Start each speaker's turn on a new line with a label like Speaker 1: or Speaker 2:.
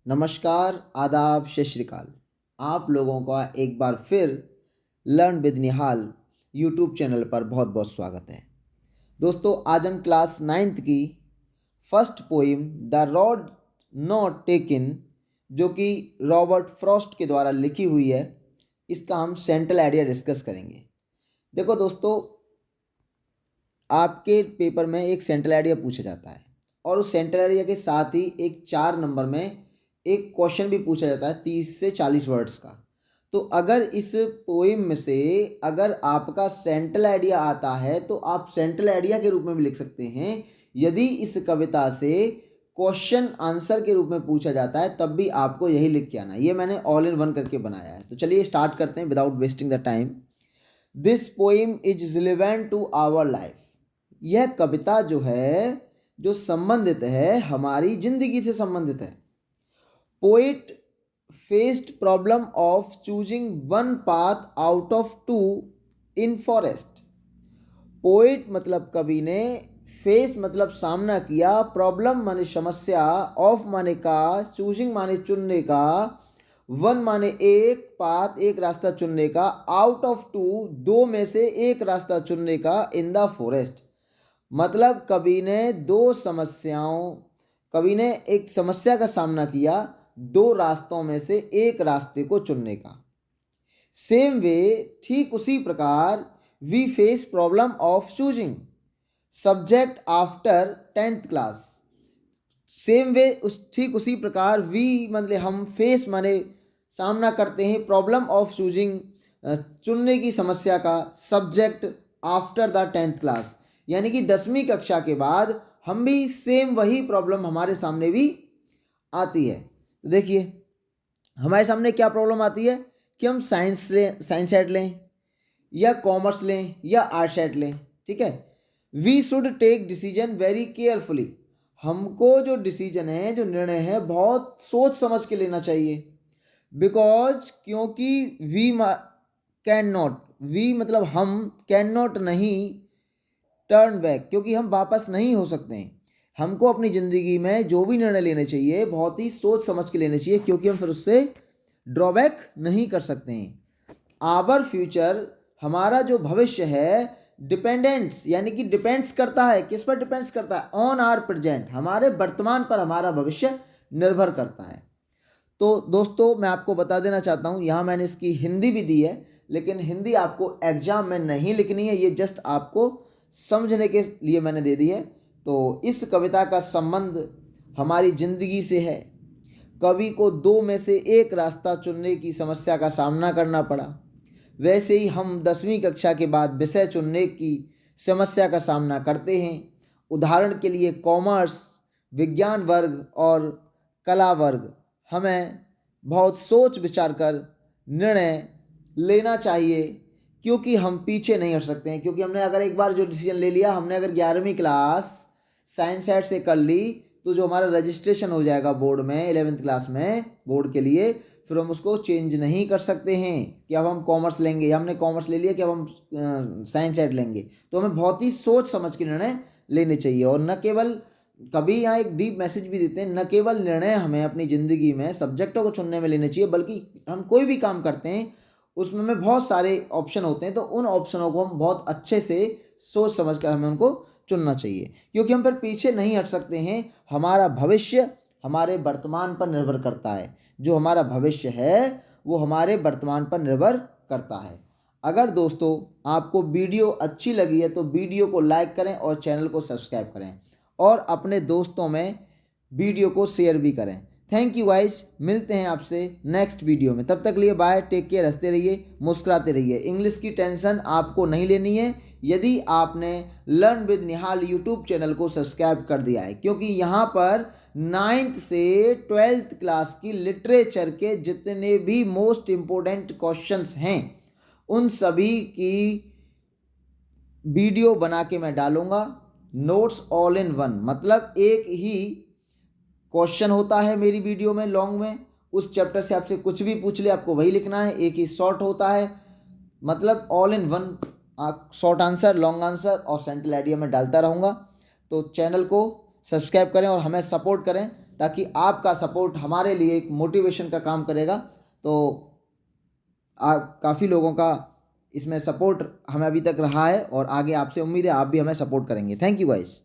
Speaker 1: नमस्कार, आदाब, सत श्री अकाल। आप लोगों का एक बार फिर learn with Nihal YouTube channel पर बहुत बहुत स्वागत है। दोस्तों, आज हम क्लास 9th की first poem the road not taken, जो कि रॉबर्ट फ्रॉस्ट के द्वारा लिखी हुई है, इसका हम सेंट्रल आइडिया डिस्कस करेंगे। देखो दोस्तों, आपके पेपर में एक सेंट्रल आइडिया पूछा जाता है और उस सेंट्रल आइडिया के साथ ही एक 4 नंबर में एक क्वेश्चन भी पूछा जाता है 30 से 40 वर्ड्स का। तो अगर इस पोइम में से अगर आपका सेंट्रल आइडिया आता है तो आप सेंट्रल आइडिया के रूप में भी लिख सकते हैं। यदि इस कविता से क्वेश्चन आंसर के रूप में पूछा जाता है तब भी आपको यही लिख के आना है। ये मैंने ऑल इन वन करके बनाया है। तो चलिए स्टार्ट करते हैं without wasting the time. This poem is relevant to our life. यह कविता जो है, जो संबंधित है, हमारी जिंदगी से संबंधित है। Poet faced problem of choosing one path out of two in forest. Poet मतलब कवि ने, फेस मतलब सामना किया, प्रॉब्लम माने समस्या, ऑफ माने का, चूजिंग माने चुनने का, वन माने एक, पाथ एक रास्ता चुनने का, आउट ऑफ टू दो में से एक रास्ता चुनने का, इन द फॉरेस्ट मतलब कवि ने एक समस्या का सामना किया, दो रास्तों में से एक रास्ते को चुनने का। सेम वे, ठीक उसी प्रकार, we face problem of choosing subject after 10th class. Same way, ठीक उसी प्रकार, वी मतलब हम, फेस माने सामना करते हैं, प्रॉब्लम ऑफ चूजिंग चुनने की समस्या का, subject after the 10th class यानी कि 10वीं कक्षा के बाद हम भी सेम वही प्रॉब्लम हमारे सामने भी आती है। तो देखिए, हमारे सामने क्या प्रॉब्लम आती है कि हम साइंस साइड लें या कॉमर्स लें या आर्ट साइड लें। ठीक है, we should take decision very carefully. हमको जो डिसीजन है, जो निर्णय है, बहुत सोच समझ के लेना चाहिए। बिकॉज क्योंकि वी कैन नॉट, वी मतलब हम, कैन नॉट नहीं, टर्न बैक क्योंकि हम वापस नहीं हो सकते हैं। हमको अपनी ज़िंदगी में जो भी निर्णय लेने चाहिए बहुत ही सोच समझ के लेने चाहिए, क्योंकि हम फिर उससे ड्रॉबैक नहीं कर सकते हैं। आवर फ्यूचर, हमारा जो भविष्य है, डिपेंडेंट्स यानी कि डिपेंड्स करता है, किस पर डिपेंड्स करता है, ऑन आर प्रेजेंट, हमारे वर्तमान पर हमारा भविष्य निर्भर करता है। तो दोस्तों, मैं आपको बता देना चाहता हूँ, यहाँ मैंने इसकी हिंदी भी दी है, लेकिन हिंदी आपको एग्जाम में नहीं लिखनी है, ये जस्ट आपको समझने के लिए मैंने दे दी है। तो इस कविता का संबंध हमारी जिंदगी से है। कवि को दो में से एक रास्ता चुनने की समस्या का सामना करना पड़ा। वैसे ही हम 10वीं कक्षा के बाद विषय चुनने की समस्या का सामना करते हैं। उदाहरण के लिए कॉमर्स, विज्ञान वर्ग और कला वर्ग, हमें बहुत सोच विचार कर निर्णय लेना चाहिए, क्योंकि हम पीछे नहीं हट सकते हैं। क्योंकि हमने अगर एक बार जो डिसीजन ले लिया, हमने अगर 11वीं क्लास साइंस साइड से कर ली, तो जो हमारा रजिस्ट्रेशन हो जाएगा बोर्ड में 11th क्लास में बोर्ड के लिए, फिर हम उसको चेंज नहीं कर सकते हैं कि अब हम कॉमर्स लेंगे, या हमने कॉमर्स ले लिया कि अब हम साइंस साइड लेंगे। तो हमें बहुत ही सोच समझ के निर्णय लेने चाहिए। और न केवल, कभी यहाँ एक डीप मैसेज भी देते हैं, न केवल निर्णय हमें अपनी ज़िंदगी में सब्जेक्टों को चुनने में लेने चाहिए, बल्कि हम कोई भी काम करते हैं उसमें हमें बहुत सारे ऑप्शन होते हैं, तो उन ऑप्शनों को हम बहुत अच्छे से सोच समझ कर हमें उनको चुनना चाहिए, क्योंकि हम फिर पीछे नहीं हट सकते हैं। हमारा भविष्य हमारे वर्तमान पर निर्भर करता है। जो हमारा भविष्य है वो हमारे वर्तमान पर निर्भर करता है। अगर दोस्तों आपको वीडियो अच्छी लगी है तो वीडियो को लाइक करें और चैनल को सब्सक्राइब करें और अपने दोस्तों में वीडियो को शेयर भी करें। थैंक यू गाइज, मिलते हैं आपसे नेक्स्ट वीडियो में। तब तक लिए बाय, टेक केयर, हंसते रहिए, मुस्कुराते रहिए। इंग्लिश की टेंशन आपको नहीं लेनी है यदि आपने learn with Nihal YouTube channel को सब्सक्राइब कर दिया है, क्योंकि यहाँ पर 9th से 12th क्लास की लिटरेचर के जितने भी मोस्ट इम्पोर्टेंट क्वेश्चंस हैं उन सभी की वीडियो बना के मैं डालूंगा। नोट्स ऑल इन वन मतलब एक ही क्वेश्चन होता है मेरी वीडियो में लॉन्ग में, उस चैप्टर से आपसे कुछ भी पूछ ले आपको वही लिखना है। एक ही शॉर्ट होता है, मतलब all in one, short answer, long answer और सेंट्रल आइडिया में डालता रहूँगा। तो चैनल को सब्सक्राइब करें और हमें सपोर्ट करें ताकि आपका सपोर्ट हमारे लिए एक मोटिवेशन का काम करेगा। तो आप काफ़ी लोगों का इसमें सपोर्ट हमें अभी तक रहा है और आगे आपसे उम्मीद है आप भी हमें सपोर्ट करेंगे। Thank you guys.